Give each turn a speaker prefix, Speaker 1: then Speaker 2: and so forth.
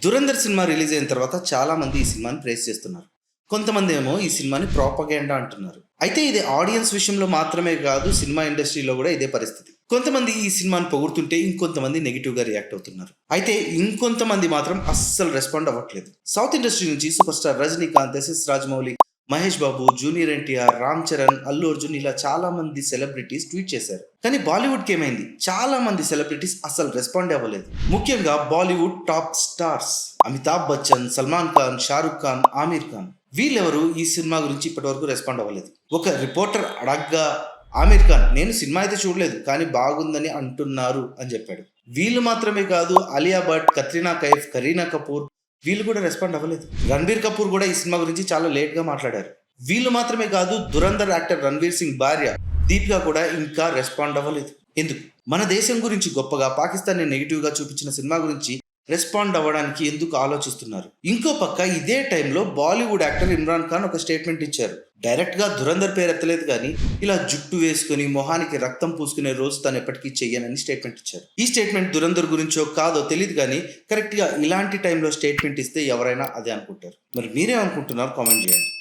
Speaker 1: Dhurandhar cinema release అయిన తర్వాత చాలా మంది ఈ సినిమాని ప్రేస్ చేస్తున్నారు. కొంతమంది ఏమో ఈ సినిమాని ప్రాపగేండా అంటున్నారు. అయితే ఇది ఆడియన్స్ విషయంలో మాత్రమే కాదు, సినిమా ఇండస్ట్రీలో కూడా ఇదే పరిస్థితి. కొంతమంది ఈ సినిమాని పొగుడుతుంటే ఇంకొంతమంది నెగిటివ్ గా రియాక్ట్ అవుతున్నారు. అయితే ఇంకొంతమంది మాత్రం అస్సలు రెస్పాండ్ అవ్వట్లేదు. సౌత్ ఇండస్ట్రీ నుంచి super star Rajinikanth, S S Rajamouli, Mahesh Babu, junior NTR, Ram Charan, Allu Arjun ఇలా చాలా మంది సెలబ్రిటీస్ ట్వీట్ చేశారు. కానీ బాలీవుడ్కి ఏమైంది? చాలా మంది సెలబ్రిటీస్ అసలు రెస్పాండ్ అవ్వలేదు. ముఖ్యంగా బాలీవుడ్ టాప్ స్టార్స్ అమితాబ్ బచ్చన్, సల్మాన్ ఖాన్, షారుఖ్ ఖాన్, ఆమీర్ ఖాన్ వీళ్ళెవరు ఈ సినిమా గురించి ఇప్పటివరకు రెస్పాండ్ అవ్వలేదు. ఒక రిపోర్టర్ అడగ్గా ఆమీర్ ఖాన్ నేను సినిమా అయితే చూడలేదు కానీ బాగుందని అంటున్నారు అని చెప్పాడు. వీళ్ళు మాత్రమే కాదు, అలియా భట్, కత్రినా కైఫ్, కరీనా కపూర్ వీళ్ళు కూడా రెస్పాండ్ అవ్వలేదు. రణబీర్ కపూర్ కూడా ఈ సినిమా గురించి చాలా లేట్ గా మాట్లాడారు. వీళ్ళు మాత్రమే కాదు, దురంధర్ యాక్టర్ రణ్వీర్ సింగ్ భార్య దీపికా కూడా ఇంకా రెస్పాండ్ అవ్వలేదు. ఎందుకు? మన దేశం గురించి గొప్పగా, పాకిస్తాన్ ని నెగిటివ్ గా చూపించిన సినిమా గురించి రెస్పాండ్ అవ్వడానికి ఎందుకు ఆలోచిస్తున్నారు? ఇంకో పక్క ఇదే టైంలో బాలీవుడ్ యాక్టర్ ఇమ్రాన్ ఖాన్ ఒక స్టేట్మెంట్ ఇచ్చారు. డైరెక్ట్ గా దురంధర్ పేరు ఎత్తలేదు కానీ ఇలా జుట్టు వేసుకుని మొహానికి రక్తం పూసుకునే రోజు తను ఎప్పటికీ చెయ్యనని స్టేట్మెంట్ ఇచ్చారు. ఈ స్టేట్మెంట్ దురంధర్ గురించో కాదో తెలియదు కానీ కరెక్ట్ గా ఇలాంటి టైంలో స్టేట్మెంట్ ఇస్తే ఎవరైనా అదే అనుకుంటారు. మరి మీరేమనుకుంటున్నారు? కామెంట్ చేయండి.